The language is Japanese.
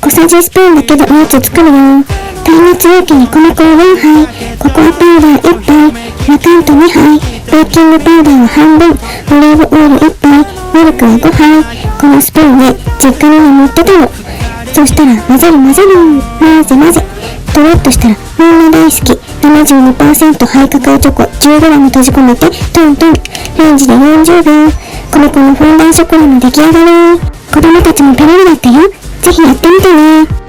小さじスプーンだけでおやつ作るよ。耐熱容器に米粉を4杯、ココアパウダー1杯、ラカント2杯、ベーキングパウダーを半分、オリーブオイル1杯、ミルクは5杯。このスプーンで実家に持ってたの。そしたら混ぜる。混ぜ。とろっとしたらみんな大好き 72% ハイカカオチョコ 10g 閉じ込めてトントン。レンジで40秒。米粉のフォンダンショコラの出来上がり。子供たちもペロリだったよ。ぜひやってみてね。